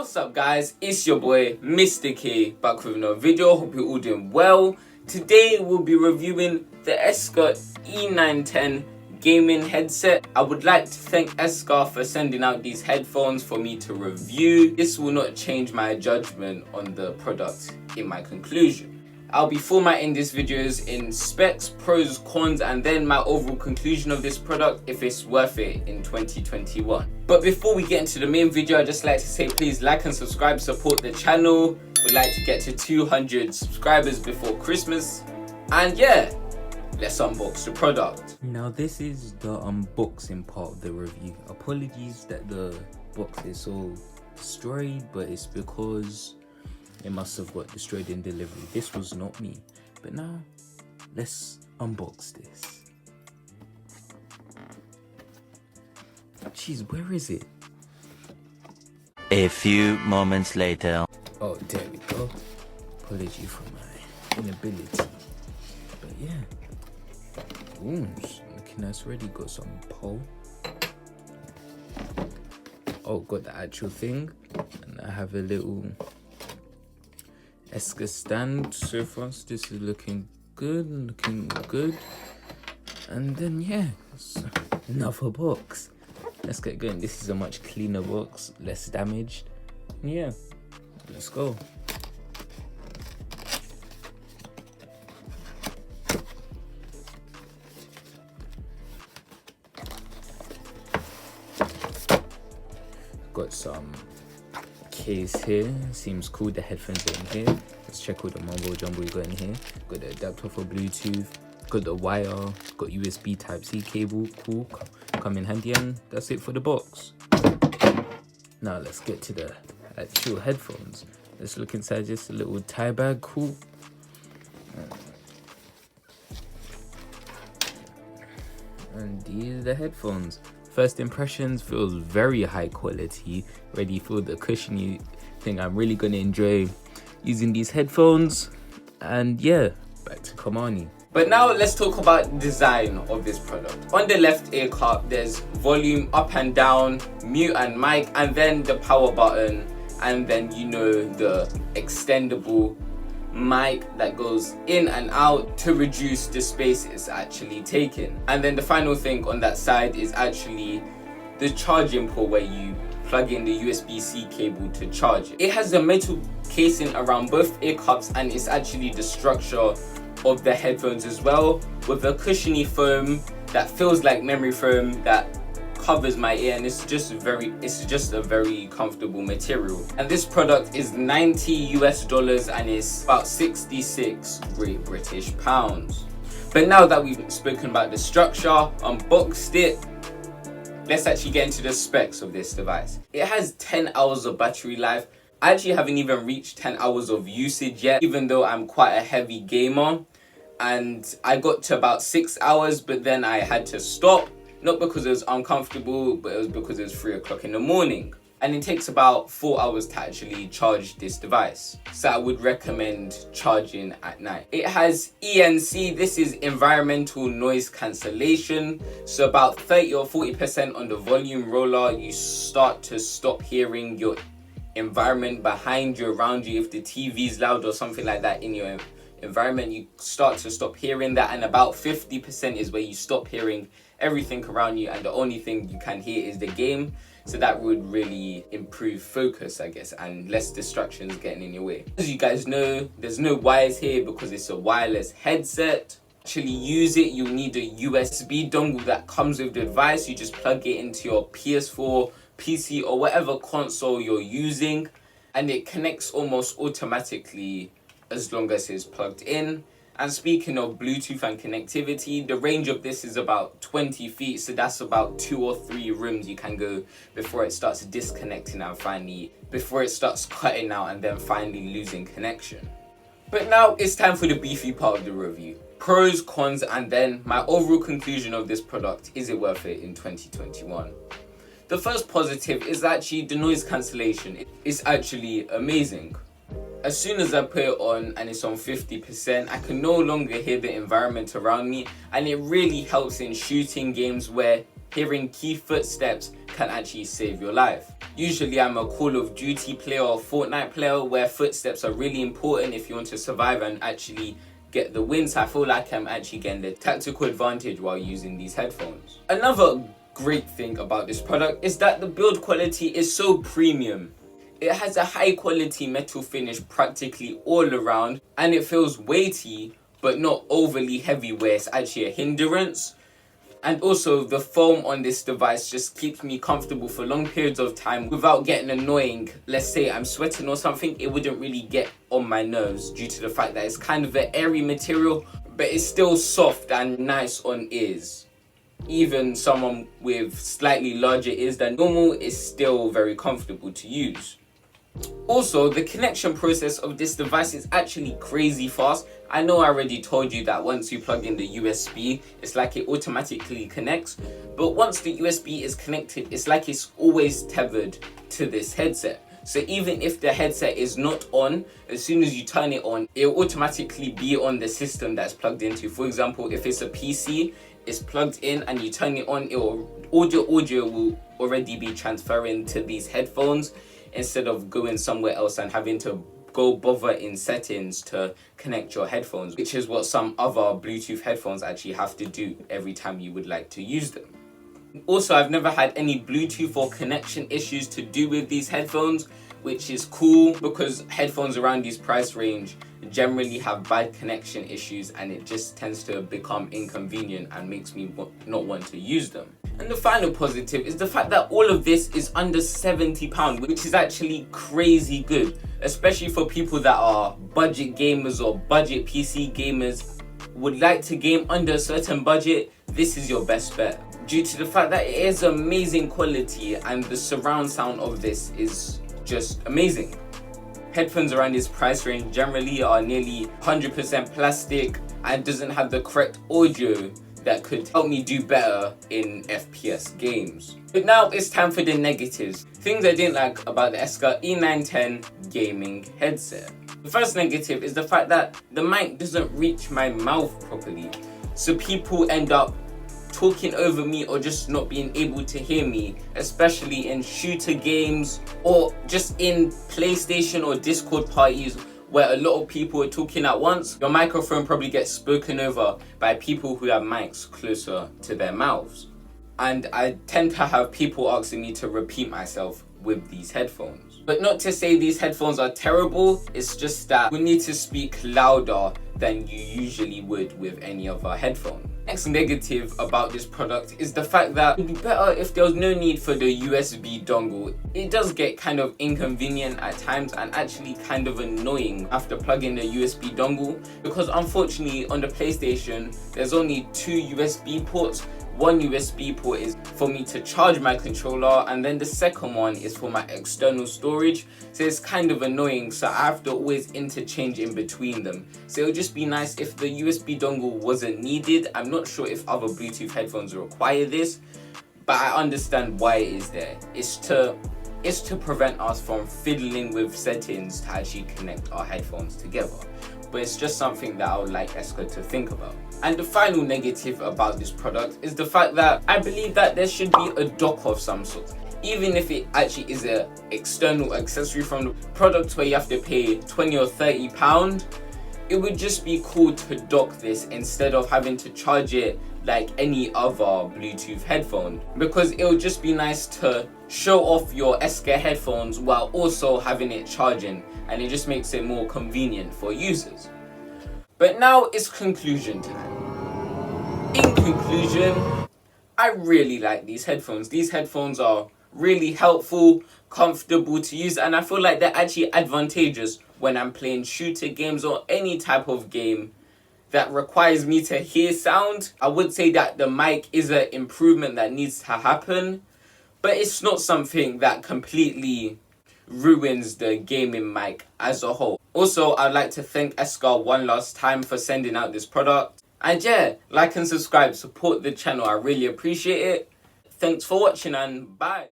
What's up guys, it's your boy Mr. K back with another video. Hope you're all doing well. Today we'll be reviewing the Eksa E910 gaming headset. I would like to thank Eksa for sending out these headphones for me to review. This will not change my judgment on the product in my conclusion. I'll be formatting these videos in specs, pros, cons, and then my overall conclusion of this product if it's worth it in 2021. But before we get into the main video, I'd just like to say please like and subscribe, support the channel. We'd like to get to 200 subscribers before Christmas. And yeah, let's unbox the product. Now this is the unboxing part of the review. Apologies that the box is so destroyed, but it's because it must have got destroyed in delivery. This was not me. But now, let's unbox this. Jeez, where is it? A few moments later. Oh, there we go. Apology for my inability. But yeah. Ooh, looking nice already. Got some pole. Oh, got the actual thing. And I have a little Eksa stand. So far, this is looking good. And then yeah, it's another box. Let's get going. This is a much cleaner box, less damaged. Yeah, let's go. Got some case here. Seems cool. The headphones are in here. Let's check all the mumbo jumbo we got in here. Got the adapter for Bluetooth. Got the wire. Got USB Type-C cable. Cool. Come in handy, and that's it for the box. Now let's get to the actual headphones. Let's look inside. Just a little tie bag. Cool. And these are the headphones. First impressions, feels very high quality. Already feel the cushiony thing. I'm really gonna enjoy using these headphones. And yeah, back to Kamani. But now let's talk about the design of this product. On the left ear cup, there's volume up and down, mute and mic, and then the power button, and then you know the extendable mic that goes in and out to reduce the space it's actually taking. And then the final thing on that side is actually the charging port where you plug in the USB-C cable to charge it. It has a metal casing around both ear cups, and it's actually the structure of the headphones as well, with a cushiony foam that feels like memory foam that covers my ear, and it's just a very comfortable material. And this product is $90 US and it's about 66 Great British pounds. But now that we've spoken about the structure, unboxed it, let's actually get into the specs of this device. It has 10 hours of battery life. I actually haven't even reached 10 hours of usage yet, even though I'm quite a heavy gamer. And I got to about 6 hours, but then I had to stop. Not because it was uncomfortable, but it was because it was 3 o'clock in the morning. And it takes about 4 hours to actually charge this device. So I would recommend charging at night. It has ENC, this is environmental noise cancellation. So about 30 or 40% on the volume roller, you start to stop hearing your environment behind you, around you. If the TV is loud or something like that in your environment, you start to stop hearing that. And about 50% is where you stop hearing everything around you, and the only thing you can hear is the game. So that would really improve focus, I guess, and less distractions getting in your way. As you guys know, there's no wires here because it's a wireless headset. To actually use it, you'll need a USB dongle that comes with the device. You just plug it into your PS4, PC, or whatever console you're using, and it connects almost automatically as long as it's plugged in. And speaking of Bluetooth and connectivity, the range of this is about 20 feet, so that's about 2 or 3 rooms you can go before it starts disconnecting and before it starts cutting out and then finally losing connection. But now it's time for the beefy part of the review. Pros, cons, and then my overall conclusion of this product. Is it worth it in 2021? The first positive is actually the noise cancellation. It's actually amazing. As soon as I put it on and it's on 50%, I can no longer hear the environment around me, and it really helps in shooting games where hearing key footsteps can actually save your life. Usually I'm a Call of Duty player or Fortnite player where footsteps are really important if you want to survive and actually get the win, so I feel like I'm actually getting the tactical advantage while using these headphones. Another great thing about this product is that the build quality is so premium. It has a high quality metal finish practically all around, and it feels weighty but not overly heavy where it's actually a hindrance. And also the foam on this device just keeps me comfortable for long periods of time without getting annoying. Let's say I'm sweating or something, it wouldn't really get on my nerves due to the fact that it's kind of an airy material, but it's still soft and nice on ears. Even someone with slightly larger ears than normal is still very comfortable to use. Also, the connection process of this device is actually crazy fast. I know I already told you that once you plug in the USB, it's like it automatically connects. But once the USB is connected, it's like it's always tethered to this headset. So even if the headset is not on, as soon as you turn it on, it will automatically be on the system that's plugged into. For example, if it's a PC, it's plugged in and you turn it on, audio will already be transferring to these headphones, instead of going somewhere else and having to go bother in settings to connect your headphones, which is what some other Bluetooth headphones actually have to do every time you would like to use them. Also, I've never had any Bluetooth or connection issues to do with these headphones, which is cool because headphones around this price range generally have bad connection issues, and it just tends to become inconvenient and makes me not want to use them. And the final positive is the fact that all of this is under £70, which is actually crazy good, especially for people that are budget gamers or budget PC gamers, would like to game under a certain budget. This is your best bet due to the fact that it is amazing quality and the surround sound of this is just amazing. Headphones around this price range generally are nearly 100% plastic and doesn't have the correct audio that could help me do better in FPS games. But now it's time for the negatives. Things I didn't like about the Eksa E910 gaming headset. The first negative is the fact that the mic doesn't reach my mouth properly. So people end up talking over me or just not being able to hear me, especially in shooter games or just in PlayStation or Discord parties where a lot of people are talking at once. Your microphone probably gets spoken over by people who have mics closer to their mouths. And I tend to have people asking me to repeat myself with these headphones. But not to say these headphones are terrible, it's just that we need to speak louder than you usually would with any other headphone. Next negative about this product is the fact that it would be better if there was no need for the USB dongle. It does get kind of inconvenient at times and actually kind of annoying after plugging the USB dongle, because unfortunately on the PlayStation there's only 2 USB ports. One USB port is for me to charge my controller, and then the second one is for my external storage. So it's kind of annoying, so I have to always interchange in between them. So it would just be nice if the USB dongle wasn't needed. I'm not sure if other Bluetooth headphones require this, but I understand why it is there. It's to prevent us from fiddling with settings to actually connect our headphones together. But it's just something that I would like Eksa to think about. And the final negative about this product is the fact that I believe that there should be a dock of some sort. Even if it actually is an external accessory from the product where you have to pay £20 or £30, it would just be cool to dock this instead of having to charge it like any other Bluetooth headphone, because it would just be nice to show off your Eksa headphones while also having it charging, and it just makes it more convenient for users. But now it's conclusion time. In conclusion, I really like these headphones. These headphones are really helpful, comfortable to use, and I feel like they're actually advantageous when I'm playing shooter games or any type of game that requires me to hear sound. I would say that the mic is an improvement that needs to happen, but it's not something that completely ruins the gaming mic as a whole. Also, I'd like to thank Eksa one last time for sending out this product. And yeah, like and subscribe, support the channel, I really appreciate it. Thanks for watching and bye.